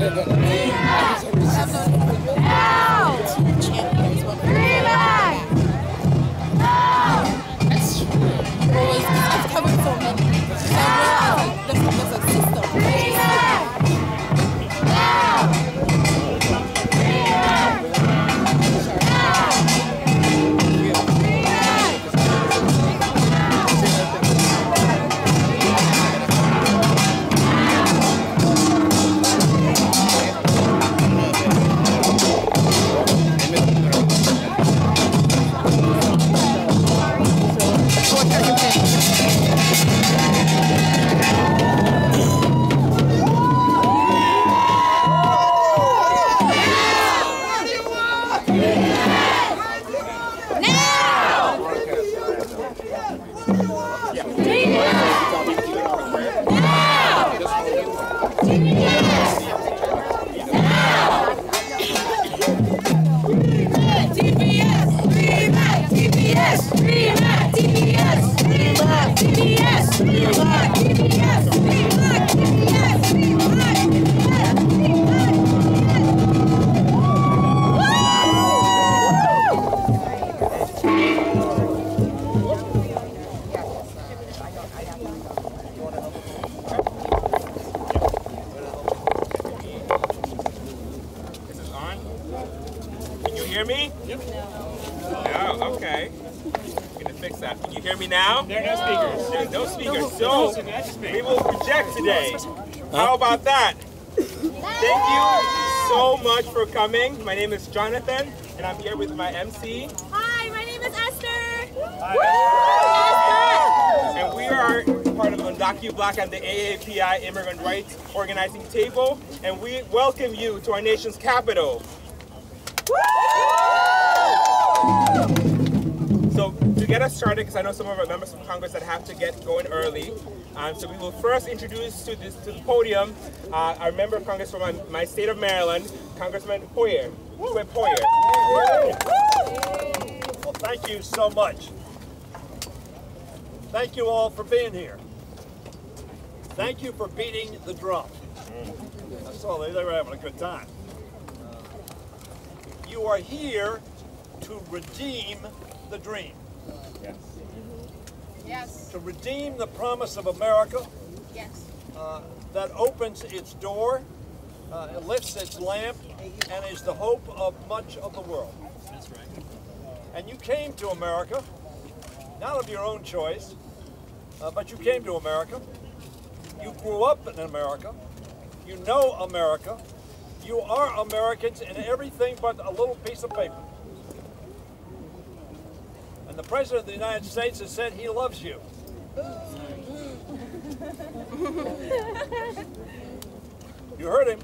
That's true. Always, I've covered so many. So I realized like there's a system. Hear me? Yep. Oh, okay. I'm gonna fix that. Can you hear me now? There are no speakers. There's no speakers. So we will project today. How about that? Thank you so much for coming. My name is Jonathan, and I'm here with my MC. Hi, my name is Esther. Hi. And we are part of Undocu Black and the AAPI Immigrant Rights Organizing Table, and we welcome you to our nation's capital. So to get us started, because I know some of our members of Congress that have to get going early, so we will first introduce to the podium our member of Congress from my state of Maryland, Congressman Poirier. Well, thank you so much. Thank you all for being here. Thank you for beating the drum. I saw they were having a good time. You are here to redeem the dream. Yes. Yes. To redeem the promise of America. Yes. That opens its door, it lifts its lamp, and is the hope of much of the world. That's right. And you came to America, not of your own choice, but you came to America. You grew up in America. You know America. You are Americans in everything but a little piece of paper. And the President of the United States has said he loves you. You heard him.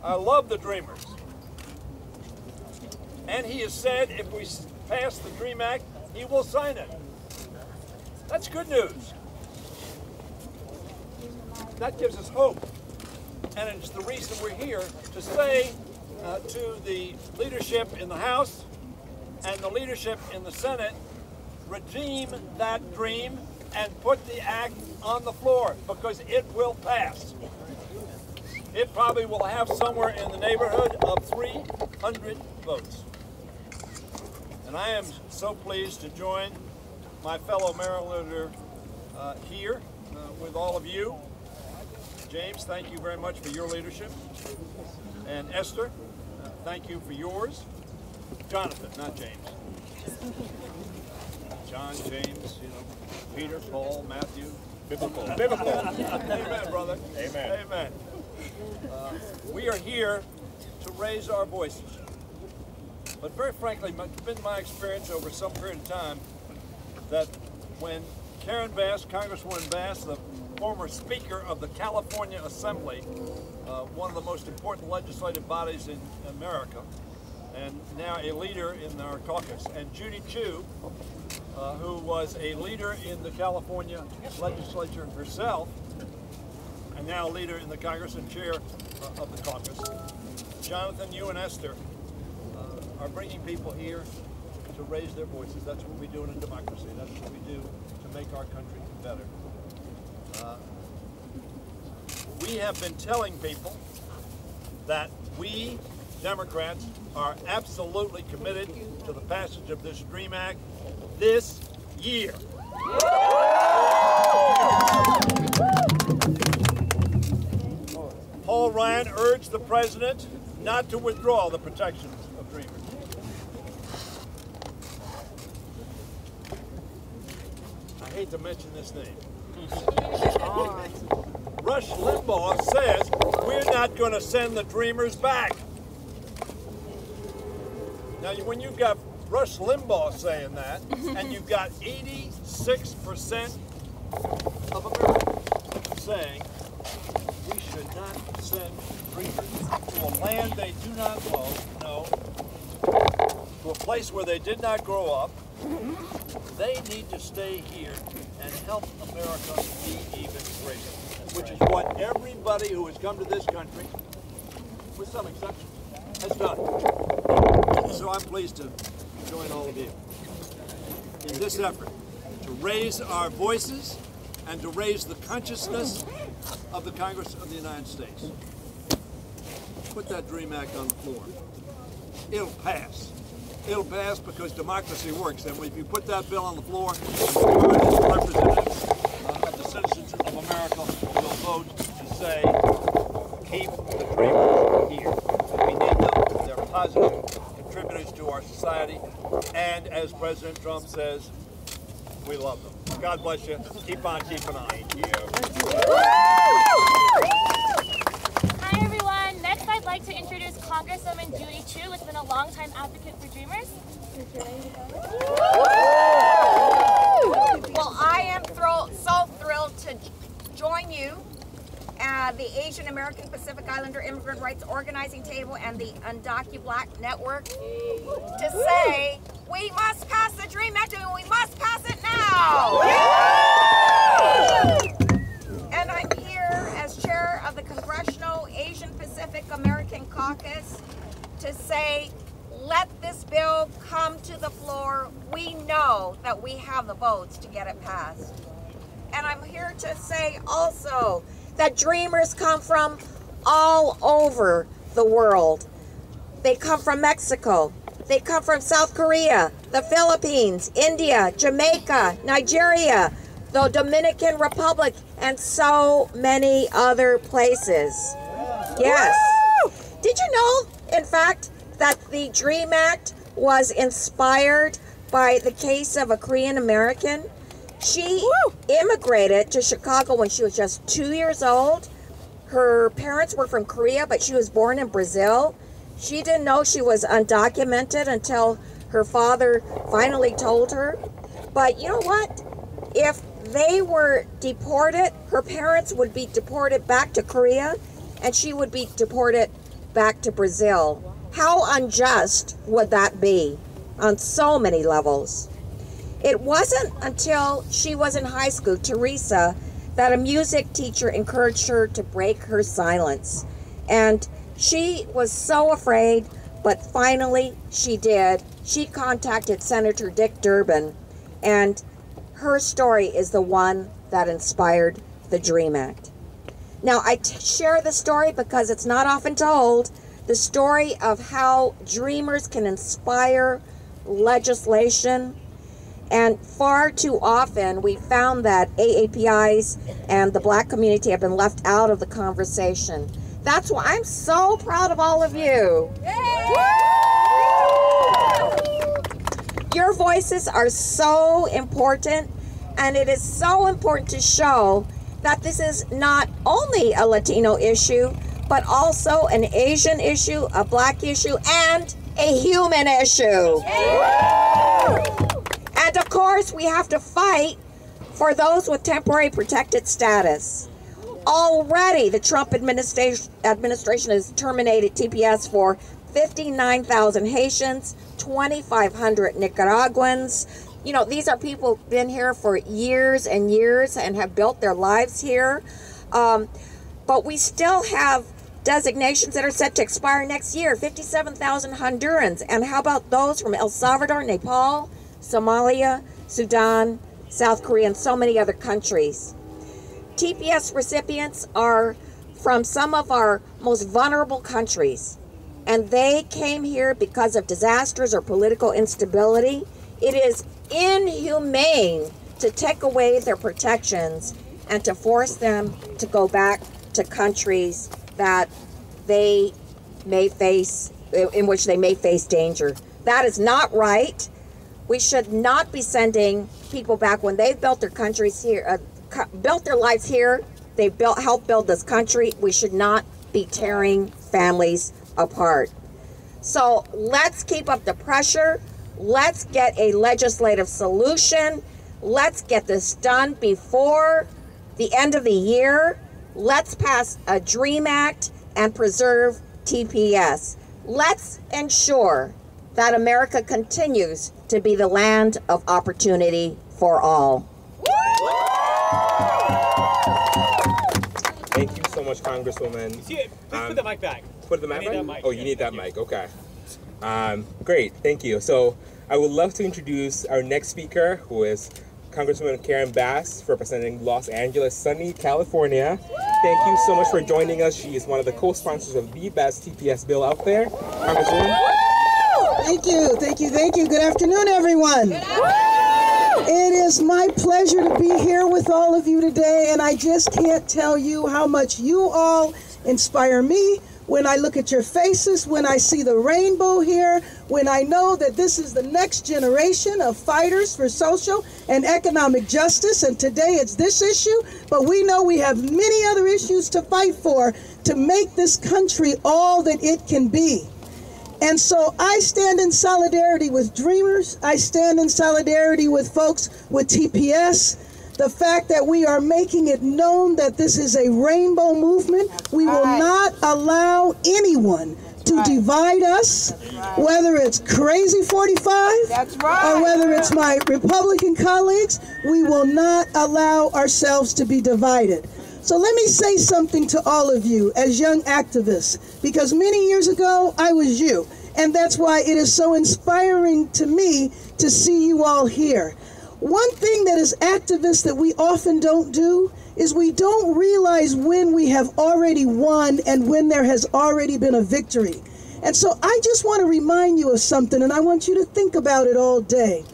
I love the dreamers. And he has said if we pass the DREAM Act, he will sign it. That's good news. That gives us hope. And it's the reason we're here to say to the leadership in the House and the leadership in the Senate, redeem that dream and put the act on the floor, because it will pass. It probably will have somewhere in the neighborhood of 300 votes. And I am so pleased to join my fellow Marylander here with all of you. James, thank you very much for your leadership. And Esther, thank you for yours. Jonathan, not James. John, James, Peter, Paul, Matthew. Biblical. Amen, brother. Amen. Amen. We are here to raise our voices. But very frankly, it's been my experience over some period of time that when Karen Bass, Congresswoman Bass, the former Speaker of the California Assembly, one of the most important legislative bodies in America, and now a leader in our caucus, and Judy Chu, who was a leader in the California legislature herself, and now a leader in the Congress and chair of the caucus. Jonathan, you and Esther are bringing people here to raise their voices. That's what we do in a democracy. That's what we do to make our country better. We have been telling people that we Democrats are absolutely committed to the passage of this DREAM Act this year. Paul Ryan urged the president not to withdraw the protections of Dreamers. I hate to mention this name. Rush Limbaugh says we're not going to send the Dreamers back. Now, when you've got Rush Limbaugh saying that, and you've got 86% of Americans saying we should not send Dreamers to a land they do not know, to a place where they did not grow up, they need to stay here and help America be even greater, which is what everybody who has come to this country, with some exceptions, has done. So I'm pleased to join all of you in this effort to raise our voices and to raise the consciousness of the Congress of the United States. Put that DREAM Act on the floor. It'll pass. It'll pass because democracy works. And if you put that bill on the floor, the representatives of the citizens of America will vote to say, keep the Dreamers here. We need them. They're positive contributors to our society. And as President Trump says, we love them. God bless you. Keep on keeping on. Thank you. Hi, everyone. Next, I'd like to introduce Congresswoman Judy Chu, who's been a longtime advocate for Dreamers. Well, I am so thrilled to join you, the Asian American Pacific Islander Immigrant Rights Organizing Table and the Undocu Black Network to say we must pass the DREAM Act and we must pass it now. And I'm here as chair of the Congressional Asian Pacific American Caucus to say, let this bill come to the floor. We know that we have the votes to get it passed. And I'm here to say also that Dreamers come from all over the world. They come from Mexico. They come from South Korea, the Philippines, India, Jamaica, Nigeria, the Dominican Republic, and so many other places. Yes. Did you know, in fact, that the DREAM Act was inspired by the case of a Korean American? She immigrated to Chicago when she was just 2 years old. Her parents were from Korea, but she was born in Brazil. She didn't know she was undocumented until her father finally told her. But you know what? If they were deported, her parents would be deported back to Korea, and she would be deported back to Brazil. How unjust would that be on so many levels? It wasn't until she was in high school, Teresa, that a music teacher encouraged her to break her silence. And she was so afraid, but finally she did. She contacted Senator Dick Durbin, and her story is the one that inspired the DREAM Act. Now, I share the story because it's not often told, the story of how Dreamers can inspire legislation. And far too often, we found that AAPIs and the Black community have been left out of the conversation. That's why I'm so proud of all of you. Your voices are so important, and it is so important to show that this is not only a Latino issue, but also an Asian issue, a Black issue, and a human issue. And of course, we have to fight for those with temporary protected status. Already, the Trump administration has terminated TPS for 59,000 Haitians, 2,500 Nicaraguans. You know, these are people who've been here for years and years and have built their lives here. But we still have designations that are set to expire next year, 57,000 Hondurans. And how about those from El Salvador, Nepal, Somalia, Sudan, South Korea, and so many other countries? TPS recipients are from some of our most vulnerable countries, and they came here because of disasters or political instability, it is inhumane to take away their protections and to force them to go back to countries that they may face, in which they may face danger. That is not right. We should not be sending people back when they've built their countries here, built their lives here. They've helped build this country. We should not be tearing families apart. So let's keep up the pressure. Let's get a legislative solution. Let's get this done before the end of the year. Let's pass a DREAM Act and preserve TPS. Let's ensure that America continues to be the land of opportunity for all. Thank you so much, Congresswoman. Please put the mic back. Put the mic back? Oh, you need that mic. Okay. Great. Thank you. So I would love to introduce our next speaker, who is Congresswoman Karen Bass, representing Los Angeles, sunny California. Thank you so much for joining us. She is one of the co-sponsors of the best TPS bill out there. Congresswoman. Thank you, thank you, thank you. Good afternoon, everyone. Good afternoon. It is my pleasure to be here with all of you today, and I just can't tell you how much you all inspire me when I look at your faces, when I see the rainbow here, when I know that this is the next generation of fighters for social and economic justice, and today it's this issue, but we know we have many other issues to fight for to make this country all that it can be. And so I stand in solidarity with Dreamers. I stand in solidarity with folks with TPS. The fact that we are making it known that this is a rainbow movement. We will not allow anyone to divide us, whether it's Crazy 45 or whether it's my Republican colleagues. We will not allow ourselves to be divided. So let me say something to all of you as young activists, because many years ago I was you, and that's why it is so inspiring to me to see you all here. One thing that as activists that we often don't do is we don't realize when we have already won and when there has already been a victory. And so I just want to remind you of something, and I want you to think about it all day.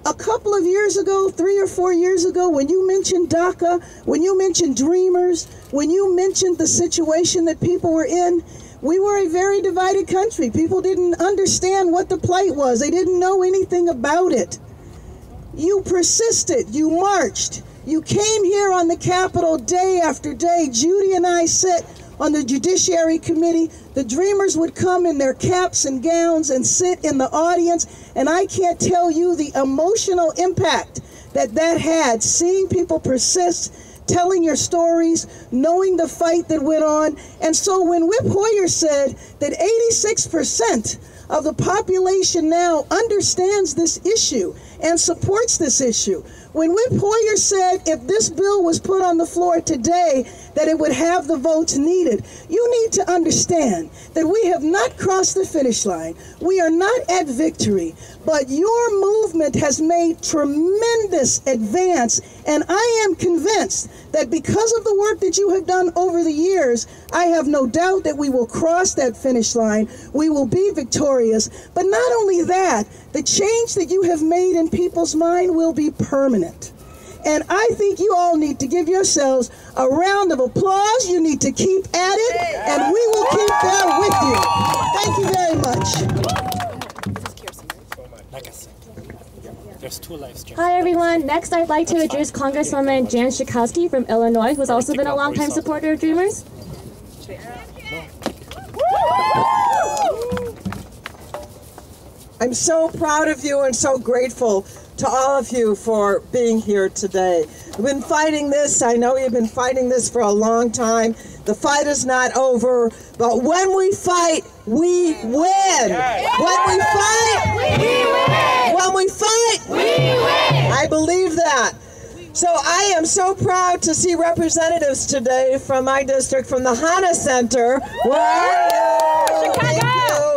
A couple of years ago, 3 or 4 years ago, when you mentioned DACA, when you mentioned Dreamers, when you mentioned the situation that people were in, we were a very divided country. People didn't understand what the plight was. They didn't know anything about it. You persisted, you marched, you came here on the Capitol day after day. Judy and I sat on the Judiciary Committee. The Dreamers would come in their caps and gowns and sit in the audience, and I can't tell you the emotional impact that that had, seeing people persist, telling your stories, knowing the fight that went on. And so when Whip Hoyer said that 86% of the population now understands this issue and supports this issue, when Whip Hoyer said if this bill was put on the floor today that it would have the votes needed, you need to understand that we have not crossed the finish line. We are not at victory, but your movement has made tremendous advance, and I am convinced that because of the work that you have done over the years, I have no doubt that we will cross that finish line. We will be victorious. But not only that, the change that you have made in people's mind will be permanent. And I think you all need to give yourselves a round of applause. You need to keep at it, and we will keep there with you. Thank you very much. Like I said, there's 2 live streams. Hi everyone. Next I'd like to introduce Congresswoman Jan Schakowsky from Illinois, who's also been a longtime supporter of Dreamers. I'm so proud of you and so grateful to all of you for being here today. We've been fighting this. I know you've been fighting this for a long time. The fight is not over, but when we fight, we win. When we fight, we win. When we fight, we win. I believe that. So I am so proud to see representatives today from my district, from the HANA Center. Where are you? Chicago.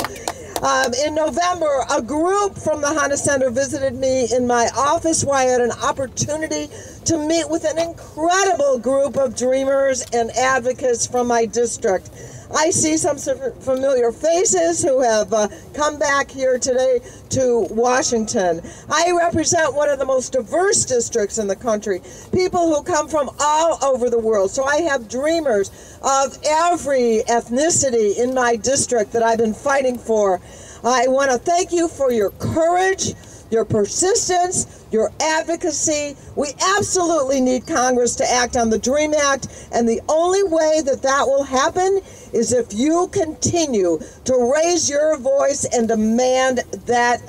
In November, a group from the Honda Center visited me in my office where I had an opportunity to meet with an incredible group of dreamers and advocates from my district. I see some familiar faces who have come back here today to Washington. I represent one of the most diverse districts in the country, people who come from all over the world. So I have dreamers of every ethnicity in my district that I've been fighting for. I want to thank you for your courage, your persistence, your advocacy. We absolutely need Congress to act on the DREAM Act, and the only way that that will happen is if you continue to raise your voice and demand that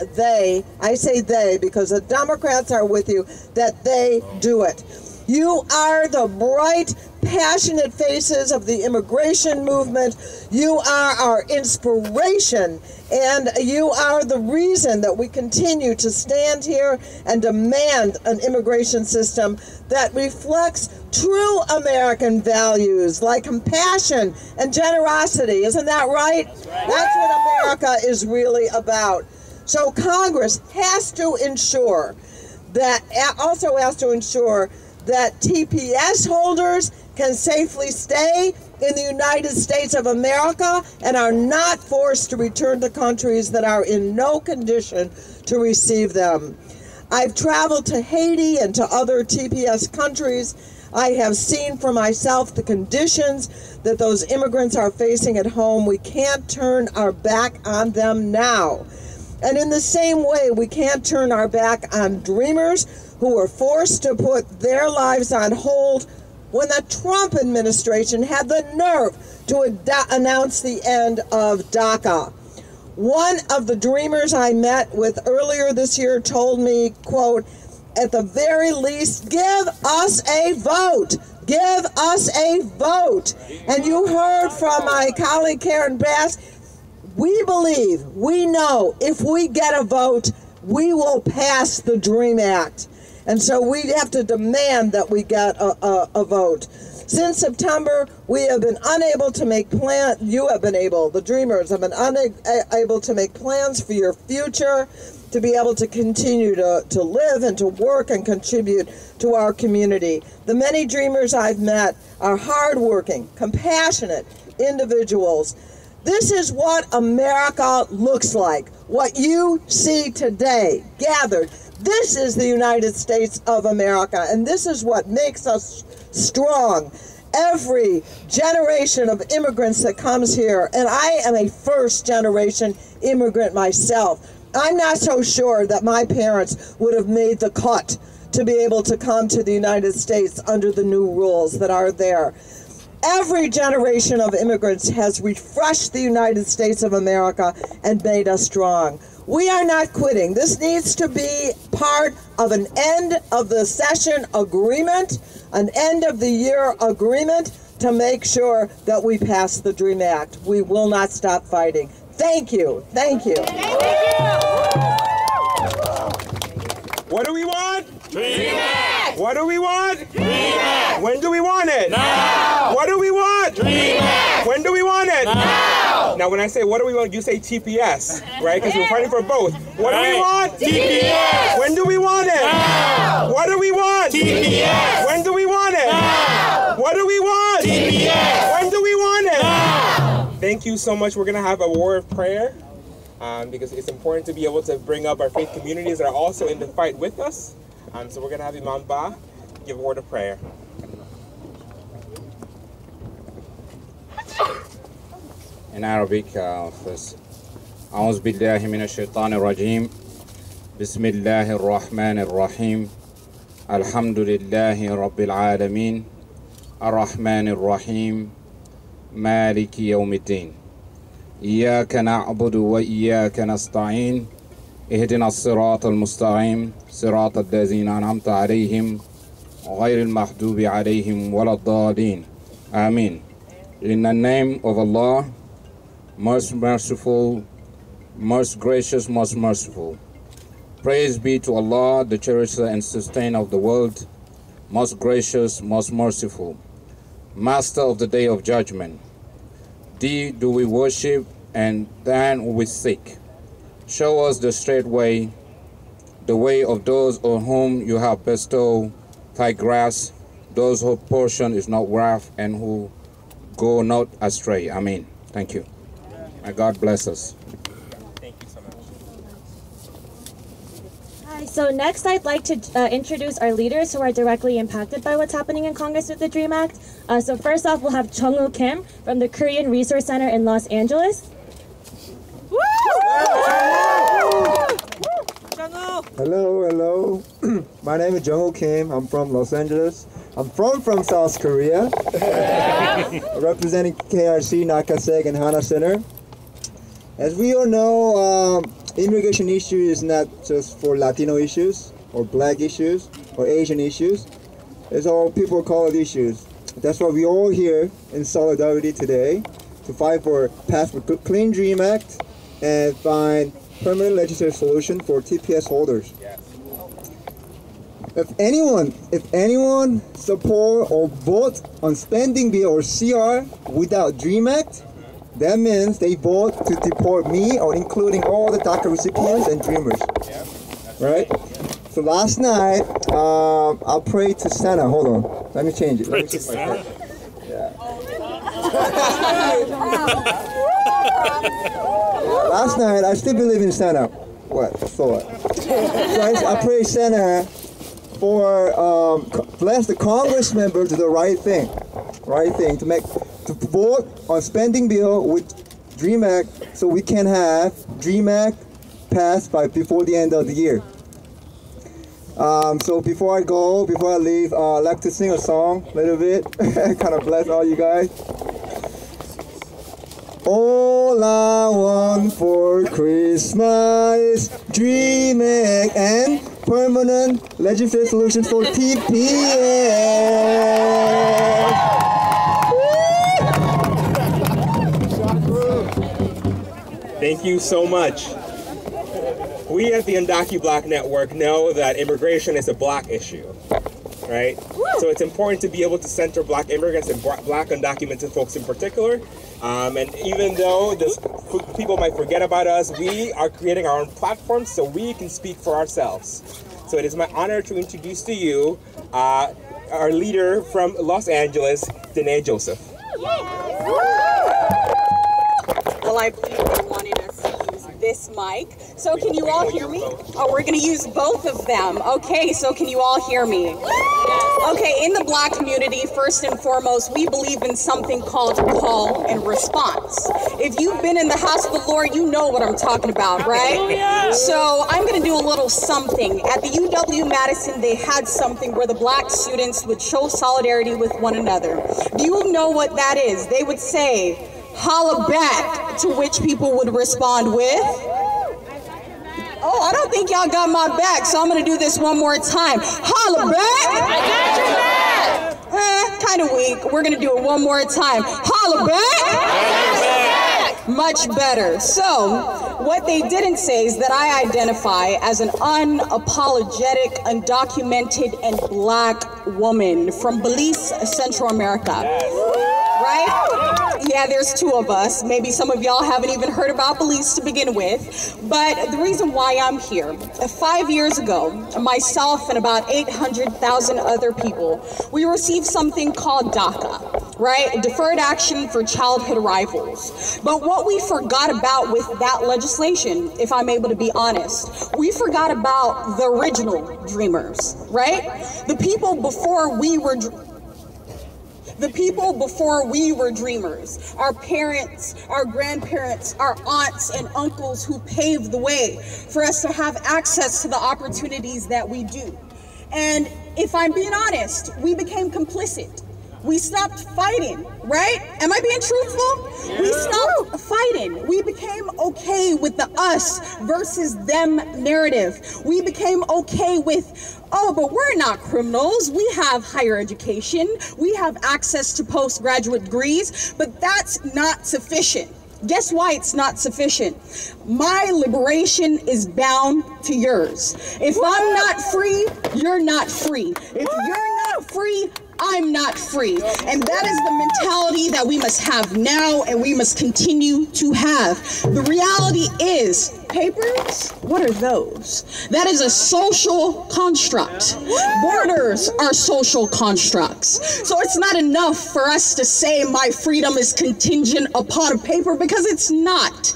I say they because the Democrats are with you, that they do it. You are the bright, passionate faces of the immigration movement. You are our inspiration, and you are the reason that we continue to stand here and demand an immigration system that reflects true American values like compassion and generosity. Isn't that right? That's what America is really about. So Congress has to ensure that, also has to ensure that TPS holders can safely stay in the United States of America and are not forced to return to countries that are in no condition to receive them. I've traveled to Haiti and to other TPS countries. I have seen for myself the conditions that those immigrants are facing at home. We can't turn our back on them now. And in the same way, we can't turn our back on dreamers who were forced to put their lives on hold when the Trump administration had the nerve to announce the end of DACA. One of the dreamers I met with earlier this year told me, quote, at the very least, give us a vote. Give us a vote. And you heard from my colleague Karen Bass, we believe, we know, if we get a vote, we will pass the DREAM Act. And so we have to demand that we get a vote. Since September, we have been unable to make plans. You have been able, the dreamers have been unable to make plans for your future, to be able to continue to live and to work and contribute to our community. The many dreamers I've met are hardworking, compassionate individuals. This is what America looks like, what you see today, gathered. This is the United States of America, and this is what makes us strong. Every generation of immigrants that comes here, and I am a first-generation immigrant myself, I'm not so sure that my parents would have made the cut to be able to come to the United States under the new rules that are there. Every generation of immigrants has refreshed the United States of America and made us strong. We are not quitting. This needs to be part of an end of the session agreement, an end of the year agreement to make sure that we pass the DREAM Act. We will not stop fighting. Thank you. Thank you. Thank you. What do we want? DREAM Act! What do we want? DREAM Act! When do we want it? Now! What do we want? DREAM Act! When do we want it? Now! Now when I say what do we want, you say TPS, right? Because we're fighting for both. What do we want? TPS! When do we want it? Now! What do we want? TPS! When do we want it? Now! What do we want? TPS! When do we want it? Now! Thank you so much. We're going to have a word of prayer because it's important to be able to bring up our faith communities that are also in the fight with us. So we're going to have Imam Ba give a word of prayer. In Arabic first. أعوذ بالله من الشيطان الرجيم. بسم الله الرحمن الرحيم. الحمد لله رب العالمين. الرحمن الرحيم. مالك يوم الدين. إياك نعبد وإياك نستعين. اهدنا الصراط المستقيم صراط الذين أنعمت عليهم غير المغضوب عليهم ولا الضالين. Amen. In the name of Allah, most merciful, most gracious, most merciful. Praise be to Allah, the cherisher and sustainer of the world, most gracious, most merciful, master of the day of judgment. Thee do we worship and then we seek. Show us the straight way, the way of those on whom you have bestowed thy grace, those whose portion is not rough and who go not astray. Amen. Thank you. May God bless us. Thank you so much. Hi, so next I'd like to introduce our leaders who are directly impacted by what's happening in Congress with the DREAM Act. So first off, we'll have Jung-woo Kim from the Korean Resource Center in Los Angeles. Hello. My name is Jung-woo Kim. I'm from Los Angeles. I'm from South Korea. Representing KRC, Nakasek, and Hana Center. As we all know, immigration issue is not just for Latino issues, or black issues, or Asian issues. It's all people call it issues. That's why we're all here in solidarity today to fight for pass for Clean Dream Act and find permanent legislative solution for TPS holders. Yes. If anyone support or vote on spending bill or CR without DREAM Act, that means they vote to deport me or including all the DACA recipients and dreamers. Yeah. Right? So last night, I prayed to Santa. Hold on. Let me change it. Let me fix my phone. Yeah. Last night, I still believe in Santa. What? So what? So I prayed Santa for bless the Congress member to do the right thing to vote on spending bill with DREAM Act so we can have DREAM Act passed before the end of the year. So before I leave, I'd like to sing a song a little bit, kind of bless all you guys. All I want for Christmas, DREAM Act and permanent legislative solutions for TPS. Thank you so much. We at the Undocu Black Network know that immigration is a black issue, right? So it's important to be able to center black immigrants and black undocumented folks in particular. And even though people might forget about us, we are creating our own platform so we can speak for ourselves. So it is my honor to introduce to you our leader from Los Angeles, Danae Joseph. Well, I believe they wanted us to use this mic. So can you all hear me? Oh, we're going to use both of them. Okay, so can you all hear me? Okay, in the black community, first and foremost, we believe in something called call and response. If you've been in the house of the Lord, you know what I'm talking about, right? So I'm going to do a little something. At the UW-Madison, they had something where the black students would show solidarity with one another. Do you know what that is? They would say, holla back, to which people would respond with, oh, I don't think y'all got my back, so I'm going to do this one more time. Holla back. I got your back. Kind of weak. We're going to do it one more time. Holla back. Much better. So, what they didn't say is that I identify as an unapologetic, undocumented, and black woman from Belize, Central America. Right? Yeah, there's two of us. Maybe some of y'all haven't even heard about Belize to begin with. But the reason why I'm here, 5 years ago, myself and about 800,000 other people, we received something called DACA, right? Deferred Action for Childhood Arrivals. But what we forgot about with that legislation, if I'm able to be honest, we forgot about the original dreamers, right? The people before we were dreamers, our parents, our grandparents, our aunts and uncles who paved the way for us to have access to the opportunities that we do. And if I'm being honest, we became complicit. We stopped fighting, right? Am I being truthful? Yeah. We stopped fighting. We became okay with the us versus them narrative. We became okay with, oh, but we're not criminals. We have higher education. We have access to postgraduate degrees, but that's not sufficient. Guess why it's not sufficient? My liberation is bound to yours. If I'm not free, you're not free. If you're not free, I'm not free. And that is the mentality that we must have now and we must continue to have. The reality is, Papers? What are those? That is a social construct. Borders are social constructs. So it's not enough for us to say my freedom is contingent upon a paper, because it's not.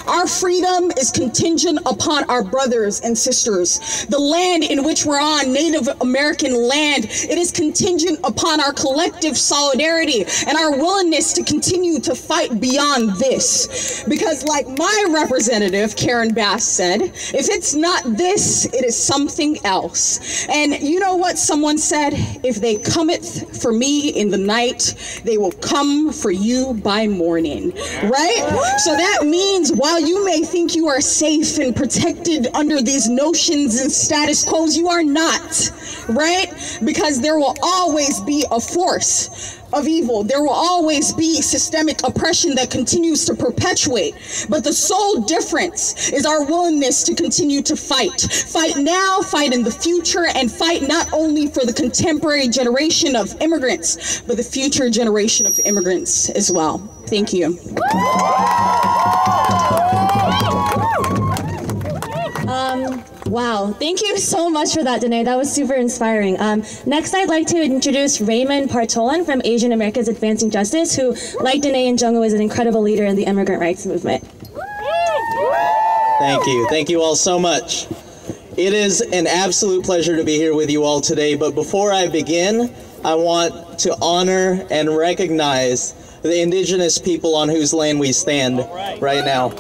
Our freedom is contingent upon our brothers and sisters. The land in which we're on, Native American land, it is contingent upon our collective solidarity and our willingness to continue to fight beyond this. Because like my representative, Karen Bass, said, if it's not this, it is something else. And you know what someone said? If they cometh for me in the night, they will come for you by morning, right? So that means while you may think you are safe and protected under these notions and status quos, you are not, right? Because there will always be a force of evil. There will always be systemic oppression that continues to perpetuate. But the sole difference is our willingness to continue to fight. Fight now, fight in the future, and fight not only for the contemporary generation of immigrants, but the future generation of immigrants as well. Thank you. Wow, thank you so much for that, Danae. That was super inspiring. Next, I'd like to introduce Raymond Partolan from Asian Americans Advancing Justice, who, like Danae and Jungwoo, is an incredible leader in the immigrant rights movement. Thank you. Thank you all so much. It is an absolute pleasure to be here with you all today, but before I begin, I want to honor and recognize the indigenous people on whose land we stand right now.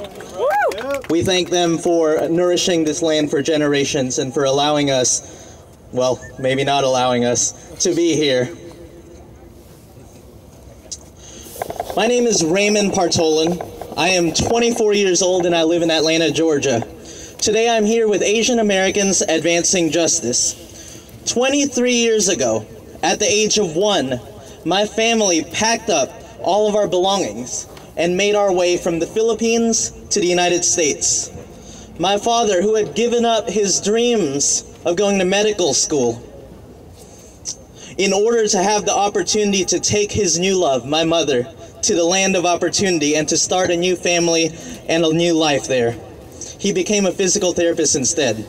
We thank them for nourishing this land for generations and for allowing us, well, maybe not allowing us, to be here. My name is Raymond Partolan. I am 24 years old and I live in Atlanta, Georgia. Today I'm here with Asian Americans Advancing Justice. 23 years ago, at the age of 1, my family packed up all of our belongings and made our way from the Philippines to the United States. My father, who had given up his dreams of going to medical school in order to have the opportunity to take his new love, my mother, to the land of opportunity and to start a new family and a new life there. He became a physical therapist instead.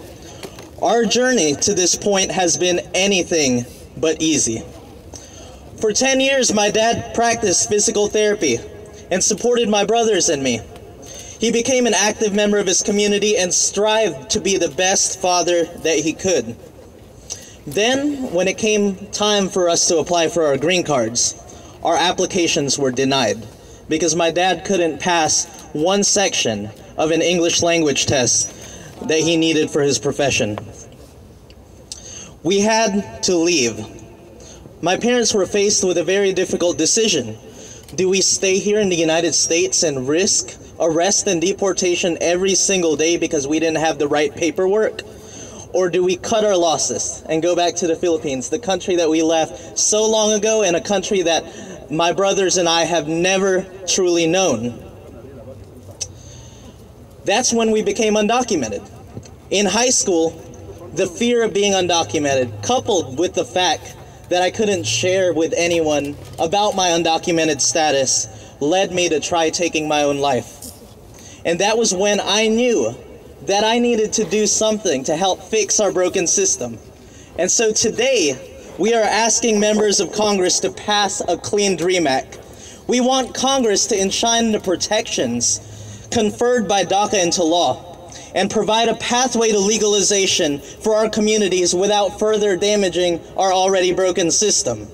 Our journey to this point has been anything but easy. For 10 years, my dad practiced physical therapy and supported my brothers and me. He became an active member of his community and strived to be the best father that he could. Then, when it came time for us to apply for our green cards, our applications were denied because my dad couldn't pass one section of an English language test that he needed for his profession. We had to leave. My parents were faced with a very difficult decision. Do we stay here in the United States and risk arrest and deportation every single day because we didn't have the right paperwork? Or do we cut our losses and go back to the Philippines, the country that we left so long ago and a country that my brothers and I have never truly known? That's when we became undocumented. In high school, the fear of being undocumented, coupled with the fact that I couldn't share with anyone about my undocumented status, led me to try taking my own life. And that was when I knew that I needed to do something to help fix our broken system. And so today, we are asking members of Congress to pass a Clean Dream Act. We want Congress to enshrine the protections conferred by DACA into law and provide a pathway to legalization for our communities without further damaging our already broken system.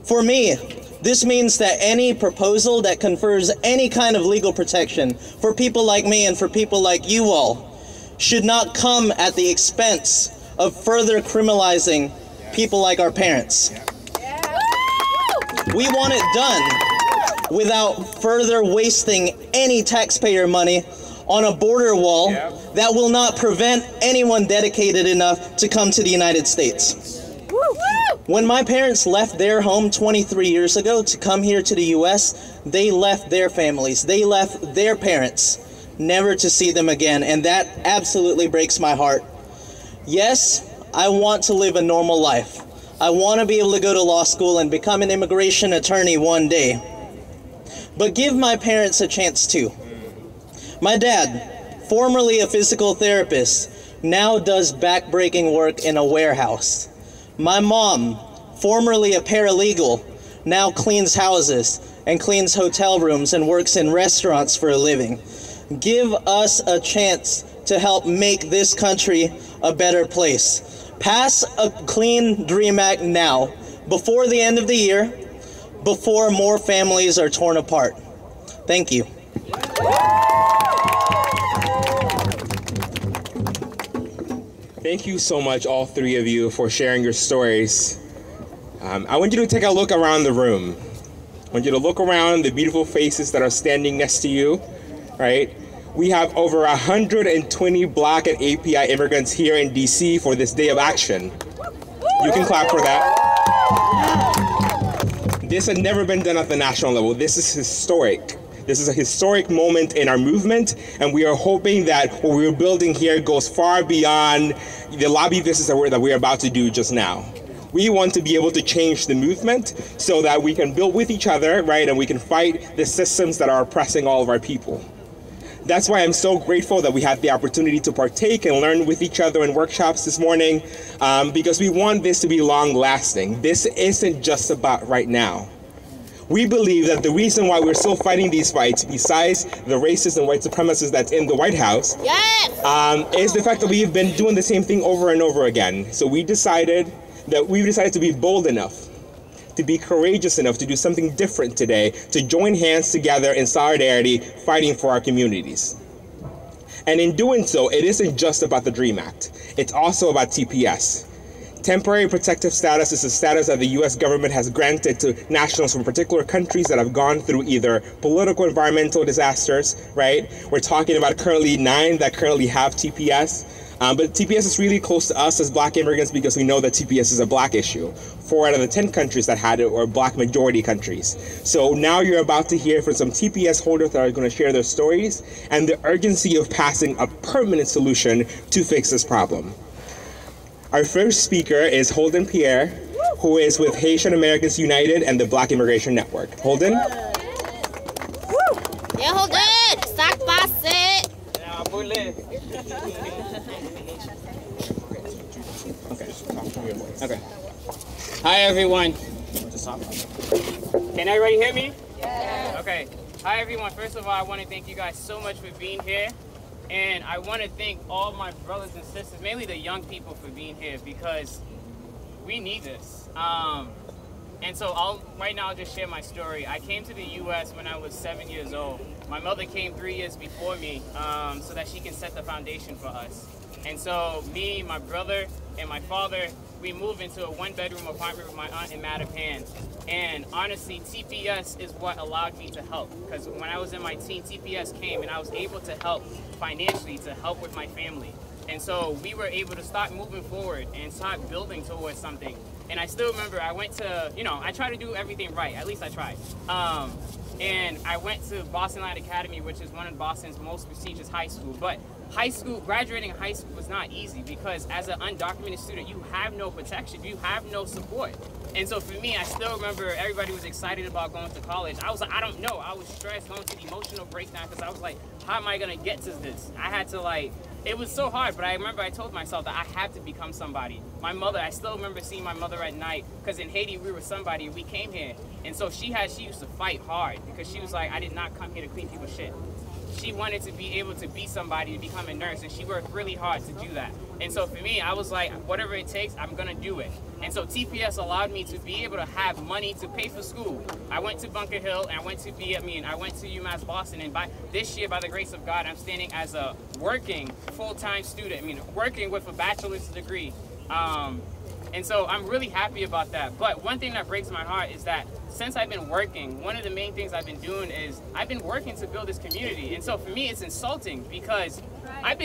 For me, this means that any proposal that confers any kind of legal protection for people like me and for people like you all should not come at the expense of further criminalizing people like our parents. We want it done without further wasting any taxpayer money on a border wall that will not prevent anyone dedicated enough to come to the United States. When my parents left their home 23 years ago to come here to the US, they left their families, they left their parents, never to see them again, and that absolutely breaks my heart. Yes, I want to live a normal life. I want to be able to go to law school and become an immigration attorney one day. But give my parents a chance too. My dad, formerly a physical therapist, now does back-breaking work in a warehouse. My mom, formerly a paralegal, now cleans houses and cleans hotel rooms and works in restaurants for a living. Give us a chance to help make this country a better place. Pass a clean DREAM Act now, before the end of the year, before more families are torn apart. Thank you. Thank you so much, all three of you, for sharing your stories. I want you to take a look around the room. I want you to look around the beautiful faces that are standing next to you, right? We have over 120 Black and API immigrants here in DC for this day of action. You can clap for that. This had never been done at the national level. This is historic. This is a historic moment in our movement, and we are hoping that what we're building here goes far beyond the lobby visits that we're about to do just now. We want to be able to change the movement so that we can build with each other, right, and we can fight the systems that are oppressing all of our people. That's why I'm so grateful that we had the opportunity to partake and learn with each other in workshops this morning, because we want this to be long-lasting. This isn't just about right now. We believe that the reason why we're still fighting these fights, besides the racist and white supremacists that's in the White House, is the fact that we've been doing the same thing over and over again. So we decided to be bold enough, to be courageous enough to do something different today, to join hands together in solidarity, fighting for our communities. And in doing so, it isn't just about the DREAM Act. It's also about TPS. Temporary protective status is a status that the U.S. government has granted to nationals from particular countries that have gone through either political, environmental disasters, right? We're talking about currently 9 that currently have TPS. But TPS is really close to us as Black immigrants because we know that TPS is a Black issue. 4 out of the 10 countries that had it were Black majority countries. So now you're about to hear from some TPS holders that are going to share their stories and the urgency of passing a permanent solution to fix this problem. Our first speaker is Holden Pierre, who is with Haitian Americans United and the Black Immigration Network. Holden? Yeah, Holden! Sac passe! Okay. Hi, everyone. Can everybody hear me? Yeah. Okay. Hi, everyone. First of all, I want to thank you guys so much for being here. And I want to thank all my brothers and sisters, mainly the young people, for being here because we need this. And so right now I'll just share my story. I came to the U.S. when I was 7 years old. My mother came 3 years before me so that she can set the foundation for us. And so me, my brother, and my father, we moved into a 1-bedroom apartment with my aunt in Mattapan. And honestly, TPS is what allowed me to help. Because when I was in my teen, TPS came and I was able to help financially, to help with my family. And so we were able to start moving forward and start building towards something. And I still remember I went to, I try to do everything right. At least I tried. And I went to Boston Light Academy, which is one of Boston's most prestigious high schools. But graduating high school was not easy because as an undocumented student, you have no protection, you have no support. And so for me, I still remember everybody was excited about going to college. I was like, I don't know. I was stressed, going through the emotional breakdown because I was like, how am I going to get to this? I had to it was so hard, but I remember I told myself that I had to become somebody. My mother, I still remember seeing my mother at night because in Haiti, we were somebody and we came here. And so she used to fight hard because she was like, I did not come here to clean people's shit. She wanted to be able to be somebody, to become a nurse, and she worked really hard to do that. And so for me, I was like, whatever it takes, I'm gonna do it. And so TPS allowed me to be able to have money to pay for school. I went to Bunker Hill, and I went to UMass Boston, and this year, by the grace of God, I'm standing as a working full-time student, working with a bachelor's degree. And so I'm really happy about that. But one thing that breaks my heart is that since I've been working, one of the main things I've been doing is I've been working to build this community. And so for me, it's insulting because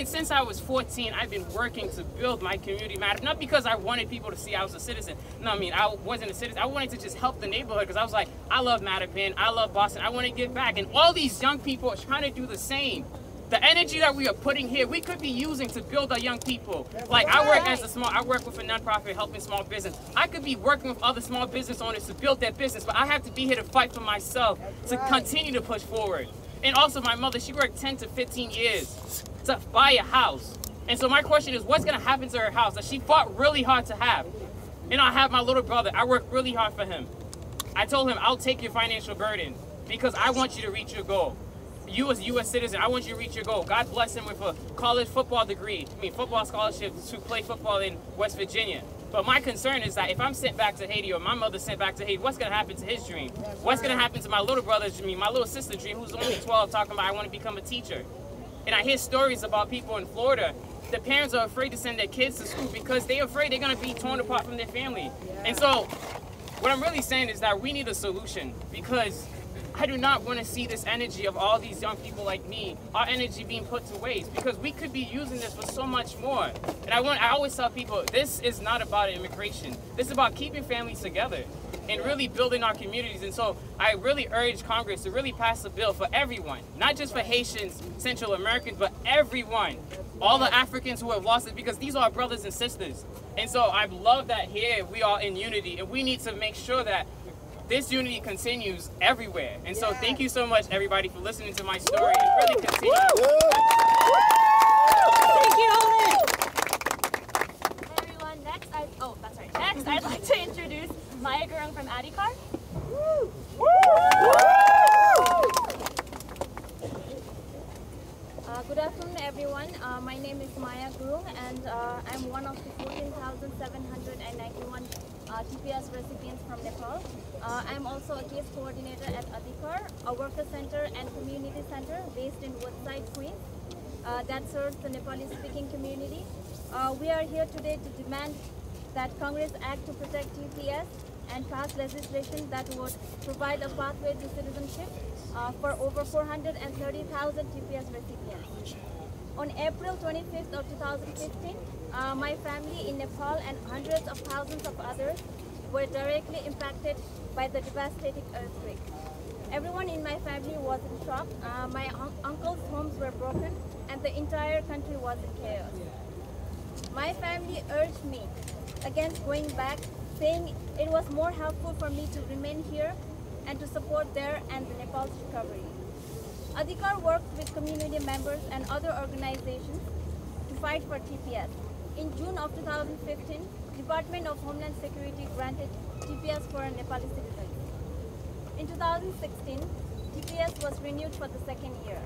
since I was 14, I've been working to build my community matter. Not because I wanted people to see I was a citizen. No, I wasn't a citizen. I wanted to just help the neighborhood because I was like, I love Mattapan, I love Boston, I want to give back. And all these young people are trying to do the same. The energy that we are putting here, we could be using to build our young people. Like I work with a nonprofit helping small business. I could be working with other small business owners to build their business, but I have to be here to fight for myself, to continue to push forward. And also my mother, she worked 10 to 15 years to buy a house. And so my question is, what's gonna happen to her house that she fought really hard to have? And I have my little brother, I worked really hard for him. I told him, I'll take your financial burden because I want you to reach your goal. You as a U.S. citizen, I want you to reach your goal. God bless him with a college football degree, football scholarship to play football in West Virginia. But my concern is that if I'm sent back to Haiti or my mother's sent back to Haiti, what's going to happen to his dream? What's going to happen to my little brother's dream, my little sister's dream, who's only 12, talking about I want to become a teacher? And I hear stories about people in Florida. The parents are afraid to send their kids to school because they're afraid they're going to be torn apart from their family. And so what I'm really saying is that we need a solution, because I do not want to see this energy of all these young people like me, our energy being put to waste, because we could be using this for so much more. And I always tell people, this is not about immigration. This is about keeping families together and really building our communities. And so I really urge Congress to really pass a bill for everyone, not just for Haitians, Central Americans, but everyone, all the Africans who have lost it, because these are our brothers and sisters. And so I love that here we are in unity, and we need to make sure that this unity continues everywhere. And so thank you so much, everybody, for listening to my story and really continue. Thank you, Owen. Hi everyone, next I'd like to introduce Maya Gurung from Adhikar. Good afternoon everyone, my name is Maya Gurung and I'm one of the 14,791 TPS recipients from Nepal. I'm also a case coordinator at Adhikar, a worker center and community center based in Woodside, Queens, that serves the Nepali-speaking community. We are here today to demand that Congress act to protect TPS and pass legislation that would provide a pathway to citizenship for over 430,000 TPS recipients. On April 25th of 2015, my family in Nepal and hundreds of thousands of others were directly impacted by the devastating earthquake. Everyone in my family was in shock. My uncle's homes were broken and the entire country was in chaos. My family urged me against going back, saying it was more helpful for me to remain here and to support their and the Nepal's recovery. Adhikar works with community members and other organizations to fight for TPS. In June of 2015, Department of Homeland Security granted TPS for Nepali citizens. In 2016, TPS was renewed for the second year.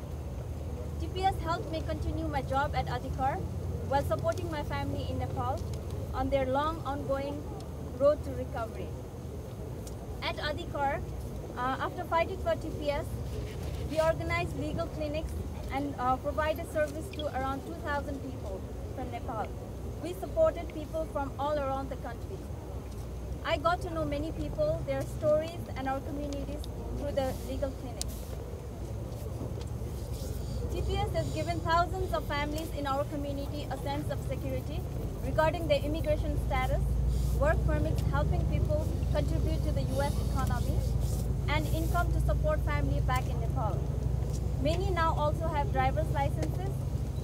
TPS helped me continue my job at Adhikar while supporting my family in Nepal on their long ongoing road to recovery. At Adhikar, after fighting for TPS, we organized legal clinics and provided service to around 2,000 people from Nepal. We supported people from all around the country. I got to know many people, their stories, and our communities through the legal clinics. TPS has given thousands of families in our community a sense of security regarding their immigration status, work permits helping people contribute to the U.S. economy, and income to support family back in Nepal. Many now also have driver's licenses,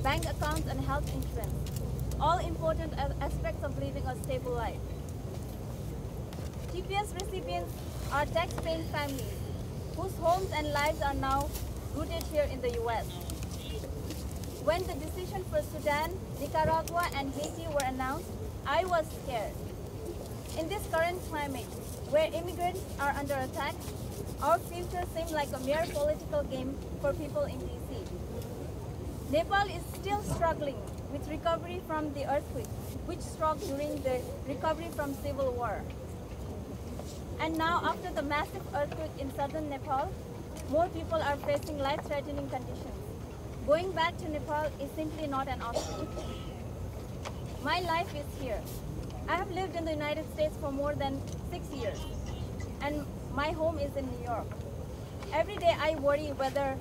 bank accounts, and health insurance, all important aspects of living a stable life. TPS recipients are tax-paying families whose homes and lives are now rooted here in the U.S. When the decision for Sudan, Nicaragua, and Haiti were announced, I was scared. In this current climate, where immigrants are under attack, our future seemed like a mere political game for people in DC. Nepal is still struggling with recovery from the earthquake, which struck during the recovery from civil war. And now, after the massive earthquake in southern Nepal, more people are facing life-threatening conditions. Going back to Nepal is simply not an option. My life is here. I have lived in the United States for more than 6 years, and my home is in New York. Every day I worry whether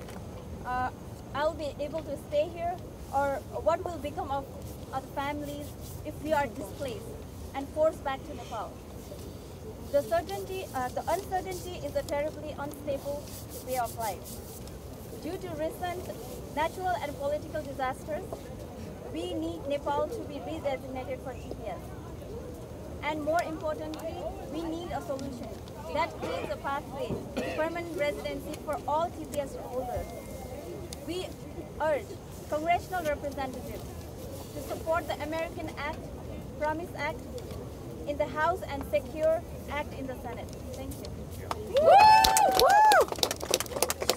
I'll be able to stay here or what will become of our families if we are displaced and forced back to Nepal. The uncertainty is a terribly unstable way of life. Due to recent natural and political disasters, we need Nepal to be redesignated for TPS. And more importantly, we need a solution that creates a pathway to permanent residency for all TPS holders. We urge congressional representatives to support the American Act, Promise Act in the House and Secure Act in the Senate. Thank you.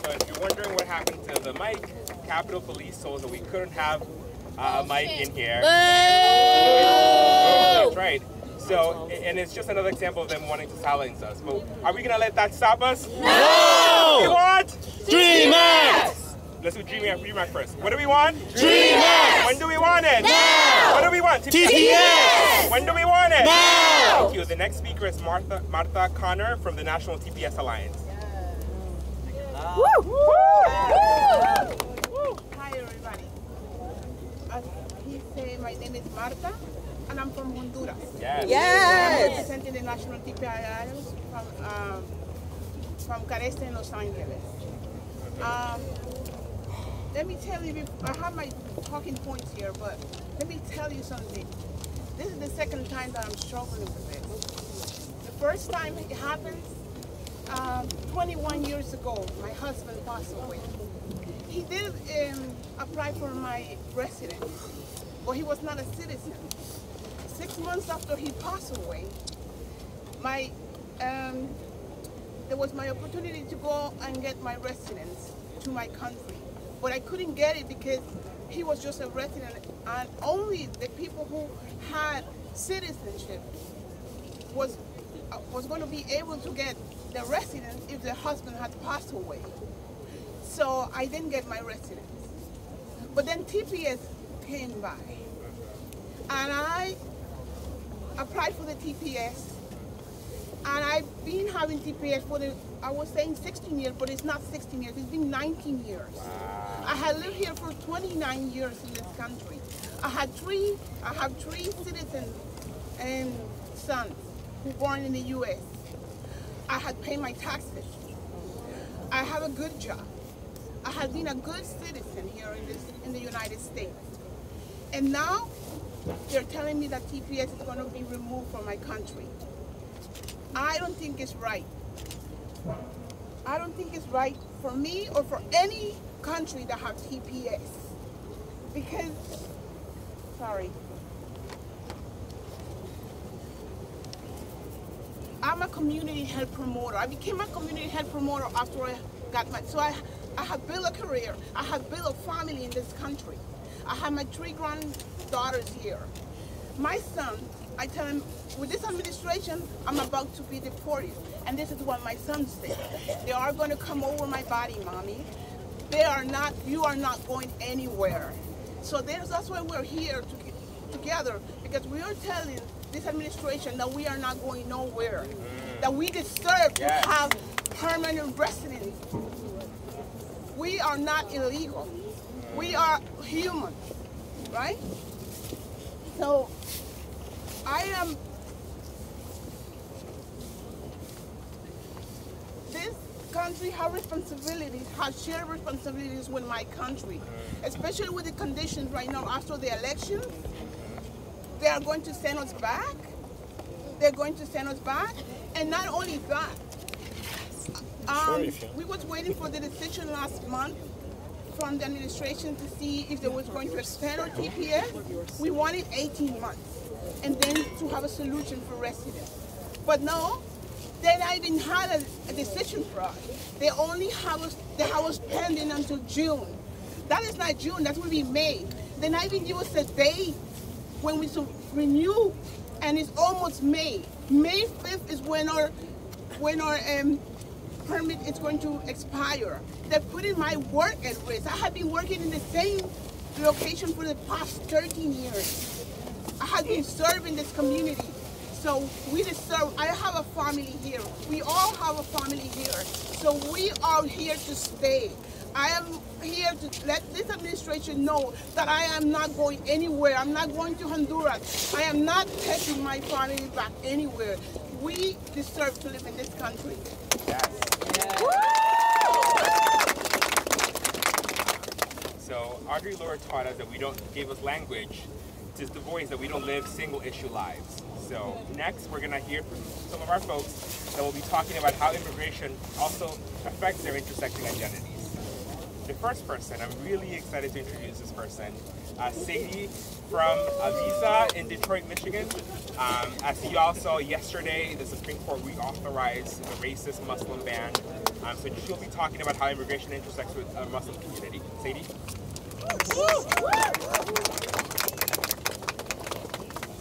So if you're wondering what happened to the mic, Capitol Police told us that we couldn't have a mic in here. That's right. So, and it's just another example of them wanting to silence us. But are we going to let that stop us? No! We want Dream Act! Let's do Dream Act first. What do we want? Dream Act! When do we want it? Now! What do we want? TPS! When do we want it? Now! Thank you. The next speaker is Martha Connor from the National TPS Alliance. Hi everybody. As he said, my name is Marta and I'm from Honduras. Yes. I'm representing the National TPS Alliance from Careste in Los Angeles. Let me tell you, I have my talking points here, but let me tell you something. This is the second time that I'm struggling with this. The first time it happened, 21 years ago, my husband passed away. He did apply for my residence, but he was not a citizen. 6 months after he passed away, there was my opportunity to go and get my residence to my country. But I couldn't get it because he was just a resident, and only the people who had citizenship was going to be able to get the residence if the husband had passed away. So I didn't get my residence. But then TPS came by, and I applied for the TPS, and I've been having TPS for I was saying 16 years, but it's not 16 years, it's been 19 years. Wow. I had lived here for 29 years in this country. I have three citizens and sons who were born in the US. I had paid my taxes. I have a good job. I have been a good citizen here in the United States. And now they're telling me that TPS is going to be removed from my country. I don't think it's right. I don't think it's right for me or for any country that have TPS. Because, sorry. I'm a community health promoter. I became a community health promoter after I got my, so I have built a career. I have built a family in this country. I have my 3 granddaughters here. My son, I tell him, with this administration, I'm about to be deported. And this is what my son said. They are going to come over my body, Mommy. They are not, you are not going anywhere. So that's why we're here together, because we are telling this administration that we are not going nowhere, that we deserve to have permanent residence. We are not illegal. We are human, right? So this country has responsibilities, has shared responsibilities with my country, especially with the conditions right now after the election. They are going to send us back. They're going to send us back. And not only that, we was waiting for the decision last month from the administration to see if they was going to extend our TPS. We wanted 18 months and then to have a solution for residents. But no, they not even had a decision for us. They only have us pending until June. That is not June, that will be May. They not even give us a date when we renew, and it's almost May. May 5th is when our permit is going to expire. They're putting my work at risk. I have been working in the same location for the past 13 years. I have been serving this community. So we deserve, I have a family here. We all have a family here. So we are here to stay. I am here to let this administration know that I am not going anywhere. I'm not going to Honduras. I am not taking my family back anywhere. We deserve to live in this country. Yes. So Audre Lorde taught us that we don't give us language to the voice, that we don't live single issue lives. So next we're going to hear from some of our folks that will be talking about how immigration also affects their intersecting identities. the first person. I'm really excited to introduce this person. Sadie from Avisa in Detroit, Michigan. As you all saw yesterday, the Supreme Court reauthorized the racist Muslim ban. So she'll be talking about how immigration intersects with the Muslim community. Sadie?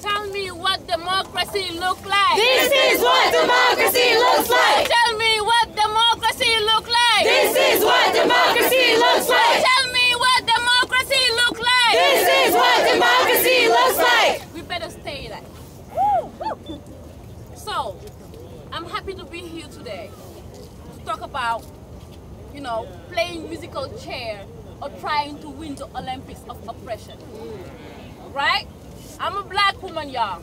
Tell me what democracy looks like. This is what democracy looks like. Tell me what democracy looks like. This is what democracy looks like. Tell me what democracy looks like. This is what democracy looks like. We better stay there. So, I'm happy to be here today to talk about, playing musical chair or trying to win the Olympics of oppression. Right? I'm a black woman, y'all.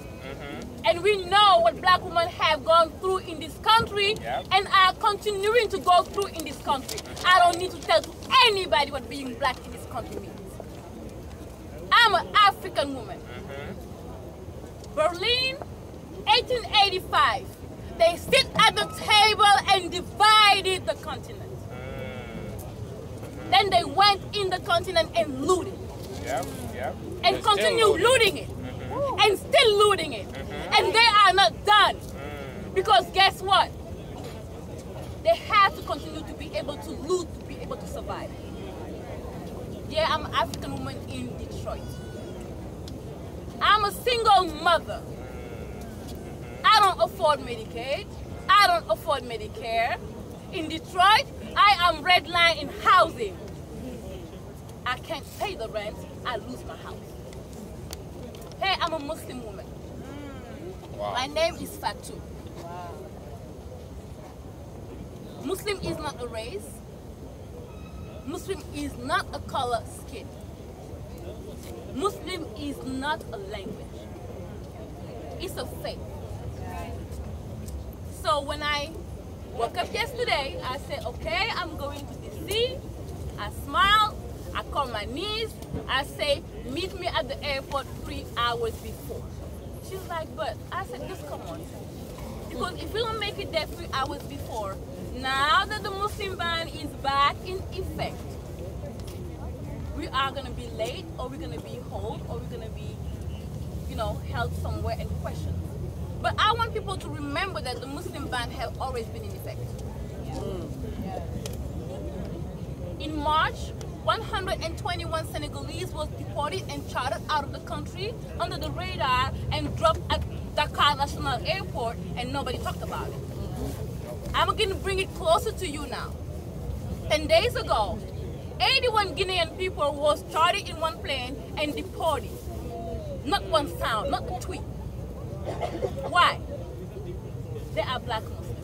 And we know what black women have gone through in this country and are continuing to go through in this country. I don't need to tell to anybody what being black in this country means. I'm an African woman. Berlin, 1885. They sit at the table and divided the continent. Then they went in the continent and looted. And continue looting it. And still looting it. And they are not done. Because guess what? They have to continue to be able to loot, to be able to survive. Yeah, I'm an African woman in Detroit. I'm a single mother. I don't afford Medicaid. I don't afford Medicare. In Detroit, I am redlined in housing. I can't pay the rent, I lose my house. Hey, I'm a Muslim woman. Wow. My name is Fatu. Wow. Muslim is not a race. Muslim is not a color skin. Muslim is not a language. It's a faith. So when I woke up yesterday, I said, okay, I'm going to DC. I smiled. I call my niece. I say, meet me at the airport 3 hours before. She's like, but I said, just come on. Because if we don't make it there 3 hours before, now that the Muslim ban is back in effect, we are going to be late, or we're going to be held, or we're going to be, held somewhere and questioned. But I want people to remember that the Muslim ban has always been in effect. In March, 121 Senegalese was deported and chartered out of the country under the radar and dropped at Dakar National Airport, and nobody talked about it. I'm going to bring it closer to you now. 10 days ago, 81 Guinean people was chartered in one plane and deported. Not one sound, not a tweet. Why? They are black Muslims.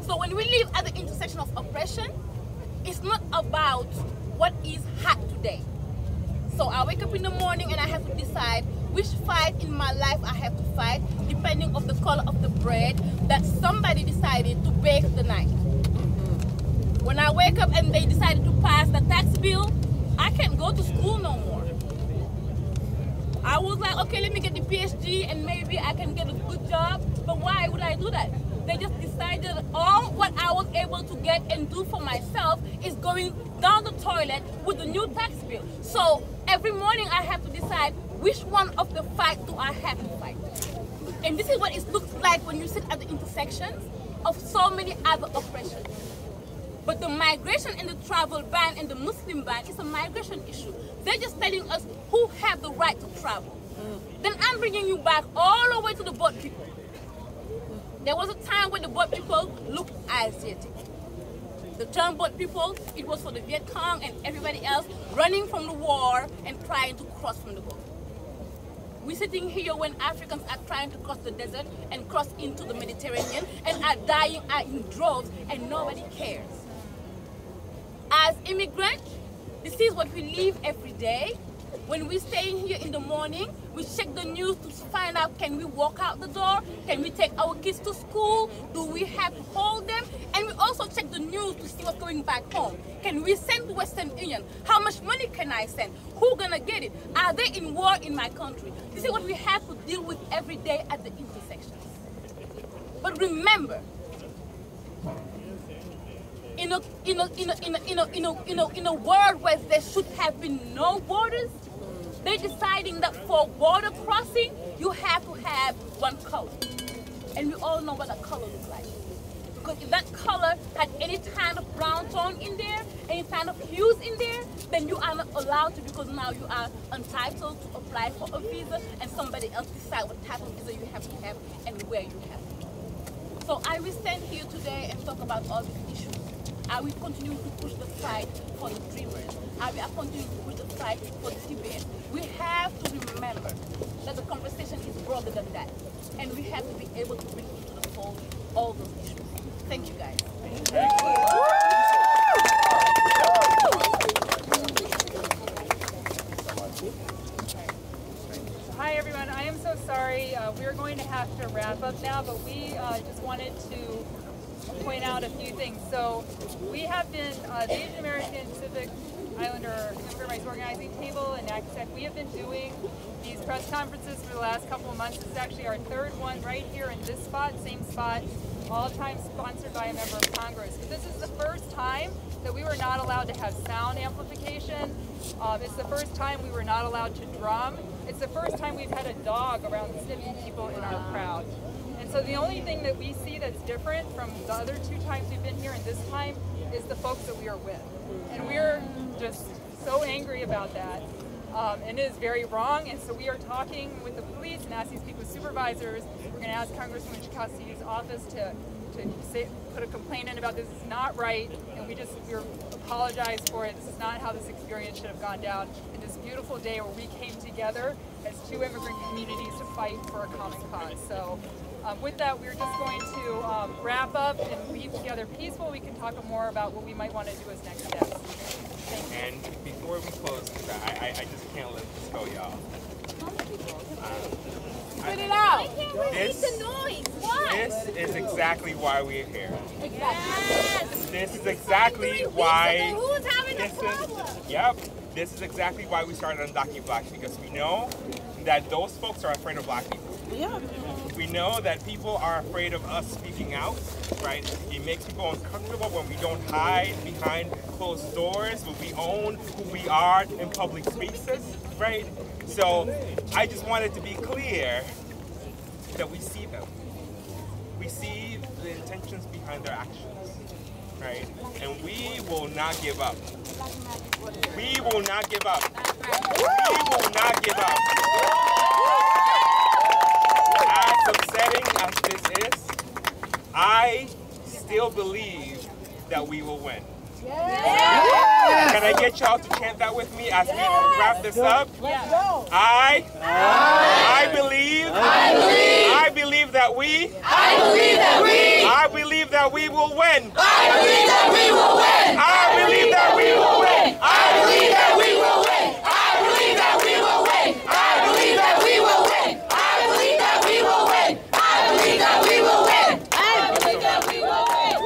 So when we live at the intersection of oppression, it's not about what is hot today. So I wake up in the morning and I have to decide which fight in my life I have to fight, depending on the color of the bread that somebody decided to bake the night. When I wake up and they decided to pass the tax bill, I can't go to school no more. I was like, okay, let me get the PhD and maybe I can get a good job. But why would I do that? They just decided all what I was able to get and do for myself is going down the toilet with the new tax bill. So every morning I have to decide which one of the fight do I have to fight. And this is what it looks like when you sit at the intersections of so many other oppressions. But the migration and the travel ban and the Muslim ban is a migration issue. They're just telling us who have the right to travel. Then I'm bringing you back all the way to the boat people. There was a time when the boat people looked Asiatic. The term boat people, it was for the Viet Cong and everybody else running from the war and trying to cross from the boat. We're sitting here when Africans are trying to cross the desert and cross into the Mediterranean and are dying in droves and nobody cares. As immigrants, this is what we live every day. When we're staying here in the morning, we check the news to find out, can we walk out the door? Can we take our kids to school? Do we have to hold them? And we also check the news to see what's going back home. Can we send to Western Union? How much money can I send? Who's gonna get it? Are they in war in my country? This is what we have to deal with every day at the intersections. But remember, in a world where there should have been no borders, they're deciding that for border crossing, you have to have one color. And we all know what that color looks like. Because if that color had any kind of brown tone in there, any kind of hues in there, then you are not allowed to, because now you are entitled to apply for a visa and somebody else decide what type of visa you have to have and where you have to go. So I will stand here today and talk about all these issues. I will continue to push the fight for the dreamers. I will continue to push the fight for the CBS. We have to remember that the conversation is broader than that. And we have to be able to bring into the fold all those issues. Thank you, guys. Hi, everyone. I am so sorry. We're going to have to wrap up now, but we just wanted to point out a few things. So we have been, the Asian American Pacific Islander Immigrant Rights Organizing Table and NACSEC, we have been doing these press conferences for the last couple of months. This is actually our third one right here in this spot, same spot, all the time sponsored by a member of Congress. But this is the first time that we were not allowed to have sound amplification. It's the first time we were not allowed to drum. It's the first time we've had a dog around sniffing people in our crowd. And so the only thing that we see that's different from the other two times we've been here and this time is the folks that we are with. And we're just so angry about that. And it is very wrong. And so we are talking with the police and asking to speak with supervisors. We're going to ask Congresswoman Shikasi's office to put a complaint in about this. It's not right. And we apologize for it. This is not how this experience should have gone down. In this beautiful day where we came together as two immigrant communities to fight for a common cause. So with that, we're just going to wrap up and leave together peaceful. We can talk more about what we might want to do as next steps. And before we close, I just can't let this go, y'all. Spit it out. This is exactly why we're here. This is exactly why. Who's having a problem? This is exactly why we started Undocumented Blacks, because we know that those folks are afraid of black people. Yeah. We know that people are afraid of us speaking out, right? It makes people uncomfortable when we don't hide behind closed doors, when we own who we are in public spaces, right? So I just wanted to be clear that we see them. We see the intentions behind their actions, right? And we will not give up. We will not give up. We will not give up. As upsetting as this is, I still believe that we will win. Can I get y'all to chant that with me as we wrap this up? I believe that we will win. I believe that we will win. I believe that we will win. I believe that we will win. I believe that we will win. I believe that we will win. I believe that we will win. I believe that we will win. I believe that we will win.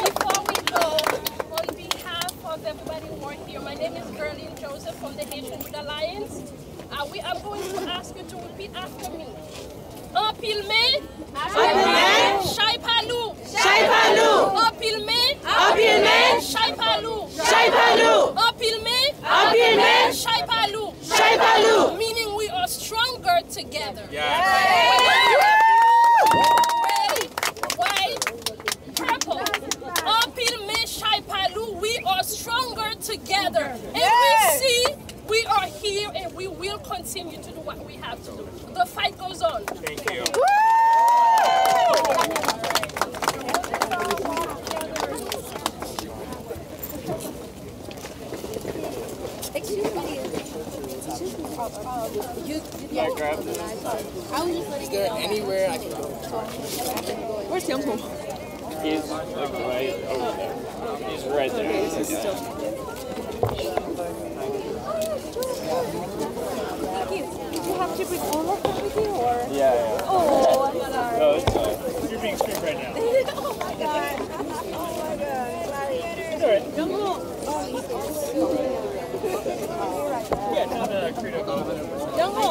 Before we go, on behalf of everybody who are here, my name is Berlin Joseph from the Haitian Youth Alliance. We are going to ask you to repeat after me. Empilme, Shaipalou, Empilme, Shaipalou, Empilme, Shaipalou, meaning we are stronger together. Red, white, purple. Empilme, Shaipalou, we are stronger together. And we see we are here and we will continue to do what we have to do. The fight goes on. Thank you. Excuse me. Grab this. Is there anywhere I can go? Where's Youngho? He's like right over there. He's right there. Did you have to bring all of them with you, or? Yeah. Oh, I'm sorry. No, it's fine. You're being strict right now. Oh my god. Oh my god. Sorry. It's alright. Youngho. Yeah, tell the creator go. Youngho.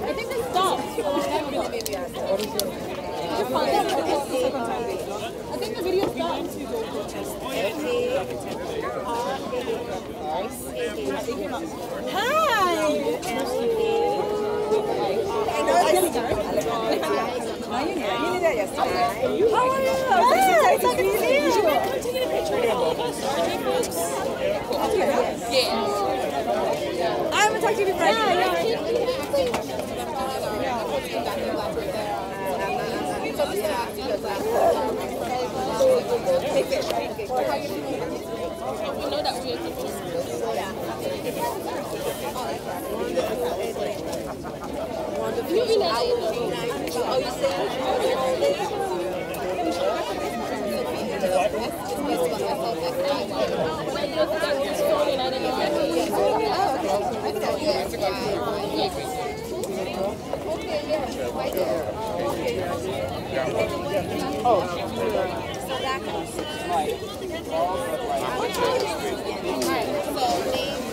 I think they stopped. think the video's done. I haven't talked to you before. We know that we are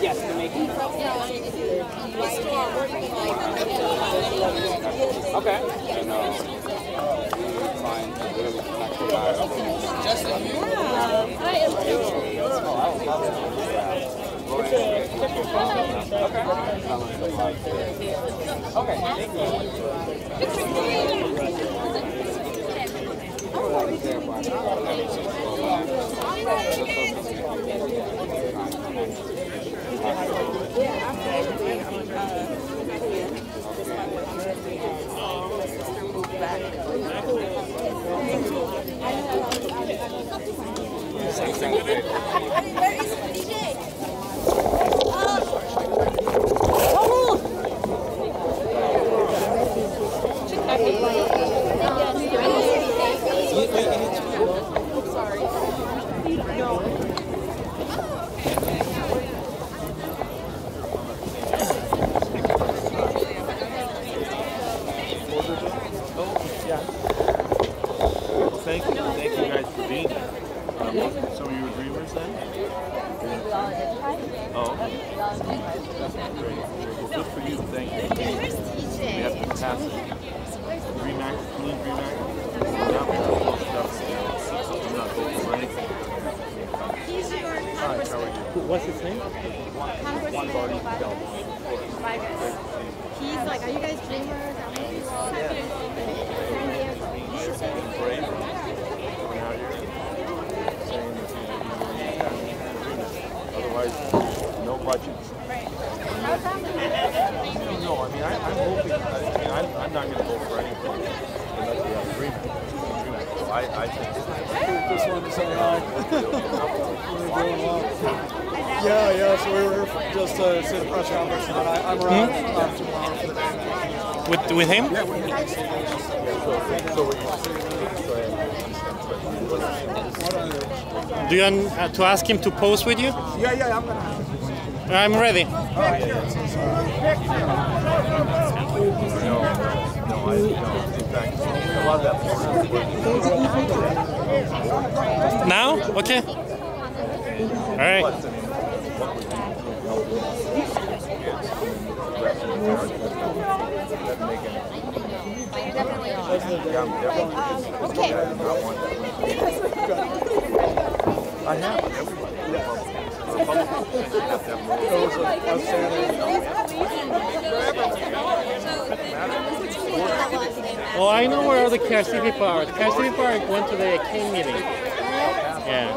Yes, to make it. Okay. Thank you guys for being here. Some of you were dreamers then? Oh, okay. Great. Well, good for you. Thank you. We have to pass it. Dream Act, clean Dream Act. Now we have more stuff. I'm not voting for anything. Hi, how are you? What's his name? One body belt. He's like, are you guys dreamers? Being brave. Coming out here. Saying that otherwise, no budgets. No, I mean, I'm hoping, I'm not going to vote for anything unless we have agreement. So I think This one is saying hi. Yeah, so we were just to see the press conference, and I'm around tomorrow for the day. With him? Yeah, with him. Do you want to ask him to pose with you? Yeah, I'm gonna. I'm ready. Now? Okay. All right. Okay. I have. Oh, I know where all the KRCP people are. The KRCP Park went to the King meeting. Yeah.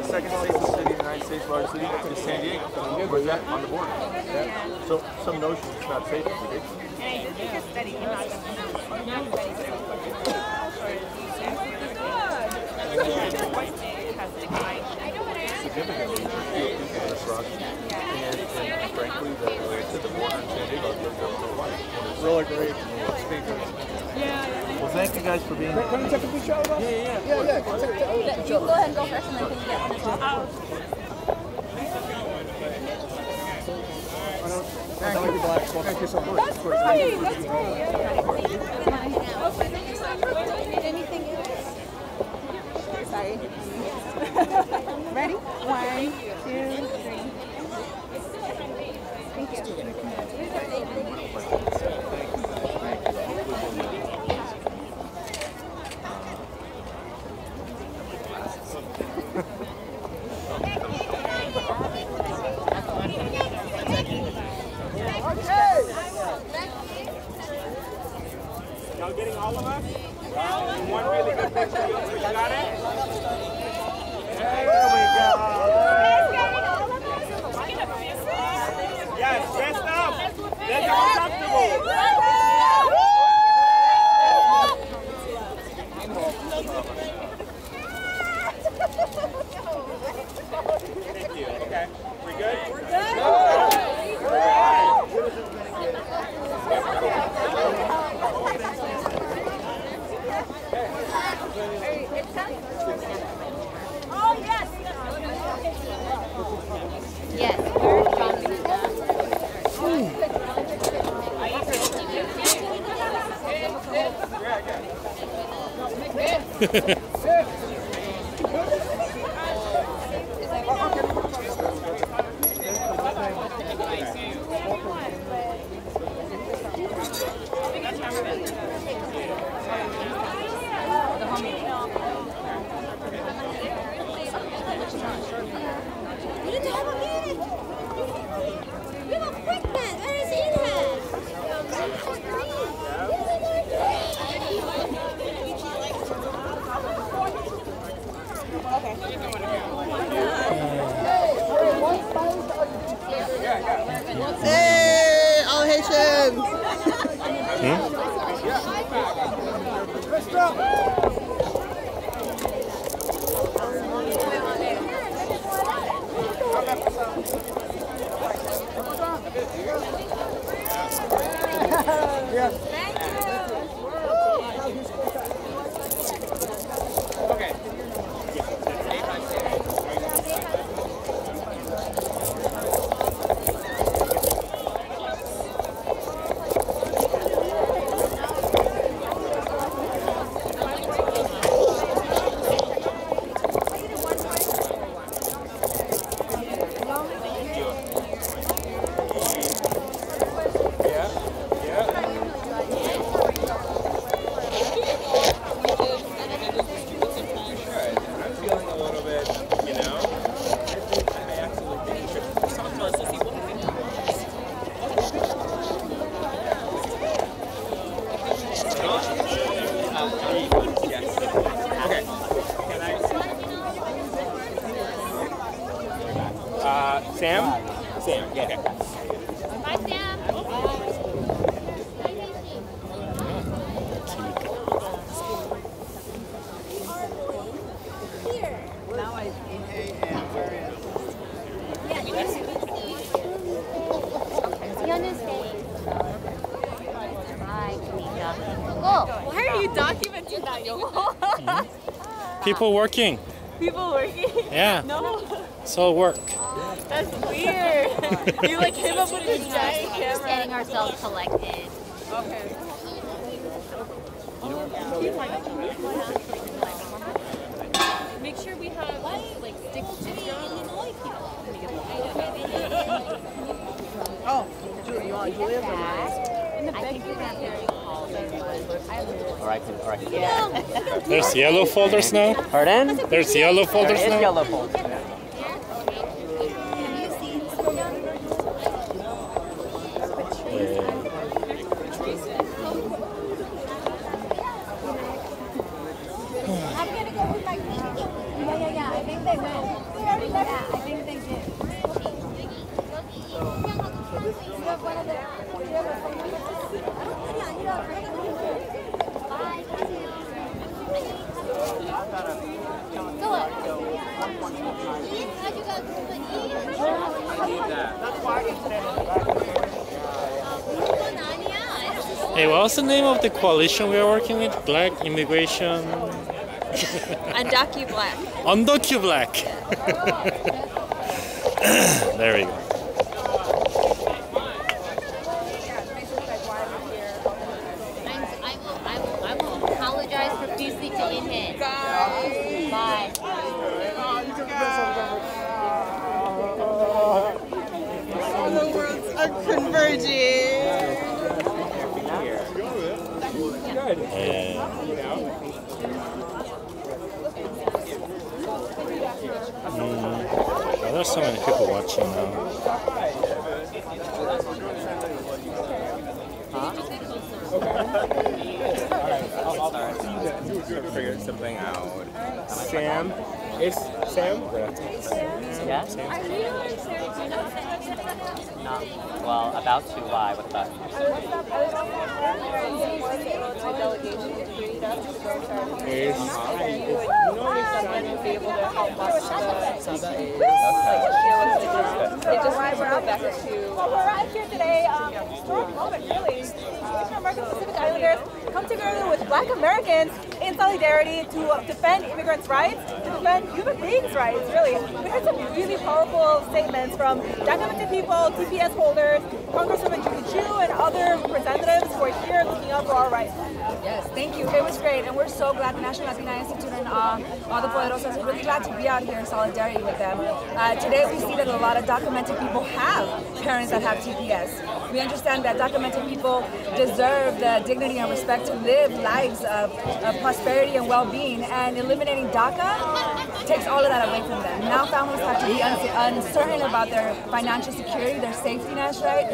Second safest city in the United States, largest city, is San Diego. Where's that? On the border. So some notion it's not safe is ridiculous. Significantly, and frankly, the border in San Diego is really great speakers. Well, thank you guys for being here. Can you take a picture of us? Yeah. You go ahead and go first, and then can you get one as well? Thank you, Black. Well, thank you so much. That's great. Anything else? Sorry. Ready? 1, 2, 3. Thank you. Y'all getting all of us? One really good picture. You got it? There we go. Yes, rest up. Let's get comfortable. Thank you. Okay. We good? We're good. Oh, yes. Yes. Hey, all Haitians! Sam? Sam, yeah. Okay. Bye, Sam. Why are you documenting that, Yoho? People working. People working? Yeah. No. So work. That's weird. You like came up with this giant camera. Just getting ourselves collected. Okay. Make sure we have like sticks to Oh, Julie, you want Julia? I think you're gonna have to call Or I can. Yeah. There's yellow folders now? Pardon? There's yellow folders There is now? yellow folders. I'm gonna go with my pinky. Yeah. I think they went. Yeah, I think they did. Hey, what's the name of the coalition we are working with? Black Immigration... Undocu Black. Undocu Black. There we go. I will apologize profusely to Inhead. Bye. All the worlds are converging. Oh, there's so many people watching now. Huh? figure something out. Sam. Is Sam? Yeah? Not, well, about to. Why? What's that? We're right here today. Historic moment, really. Asian American Pacific Islanders come together with Black Americans in solidarity to defend immigrants' rights, to defend human beings' rights, really. We heard some really powerful statements from documented people, TPS holders, Congresswoman Judy Chu, and other representatives who are here looking up for our rights. Yes, thank you. It was great, and we're so glad the National Latina Institute and all the Poderosas are really glad to be out here in solidarity with them. Today we see that a lot of documented people have parents that have TPS. We understand that documented people deserve the dignity and respect to live lives of prosperity and well-being, and eliminating DACA takes all of that away from them. Now families have to be uncertain about their financial security, their safety nets, right?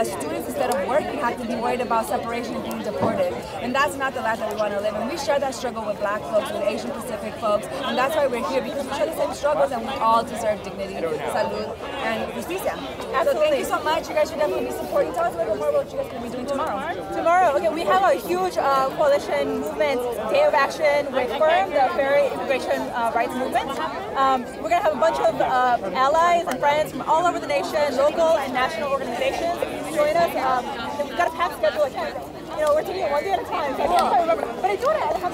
Students, instead of working, have to be worried about separation and being deported. And that's not the life that we want to live. And we share that struggle with Black folks, with Asian Pacific folks, and that's why we're here, because we share the same struggles and we all deserve dignity, salud, and justicia. So thank you so much. You guys should definitely be supporting. Tell us a little bit more about what you guys are going to be doing tomorrow. Tomorrow, okay, we have a huge coalition movement, Day of Action with FIRM, the Fair Immigration Rights Movement. We're going to have a bunch of allies and friends from all over the nation, local and national organizations join us. We've got a packed schedule. We're taking it one day at a time, so I can't quite remember. But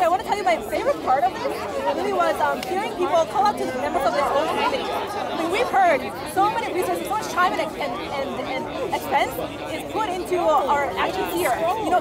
I want to tell you my favorite part of this really was hearing people call out to the members of their own community. I mean, we've heard so many resources, so much time and expense is put into our actions here.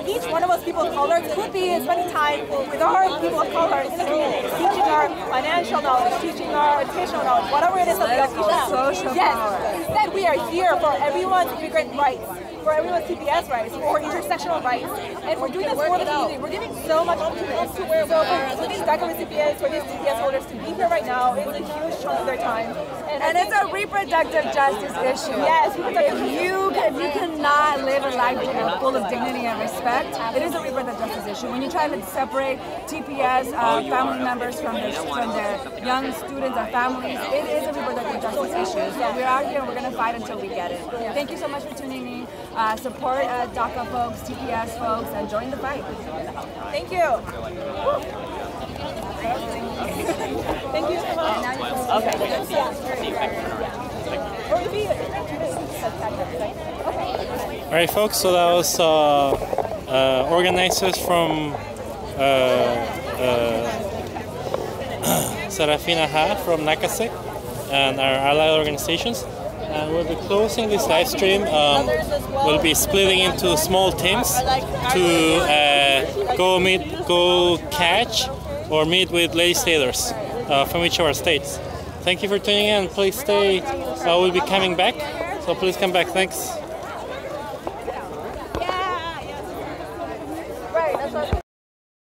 Each one of us people of color could be spending time with our people of color in the community, teaching our financial knowledge, teaching our educational knowledge, whatever it is that we have to teach them. Yes. Instead, we are here for everyone's immigrant rights, for everyone's TPS rights, for intersectional rights, and we're doing this for the community. We're giving so much to this. So for these DACA recipients, for these TPS holders to be here right now is a huge chunk of their time. And it's a reproductive justice issue. Yes, if you cannot live a life full of dignity and respect, it is a reproductive justice issue. When you try to separate TPS family members from their young students and families, it is a reproductive justice issue. So we're out here and we're going to fight until we get it. Thank you so much for tuning in. Support DACA folks, TPS folks, and join the fight. Thank you. Thank you so much. All right, folks. So that was organizers from Serafina Ha from Nakasek and our allied organizations. And we'll be closing this live stream. We'll be splitting into small teams to go catch or meet with legislators from each of our states. Thank you for tuning in. Please stay. We'll be coming back, so please come back. Thanks.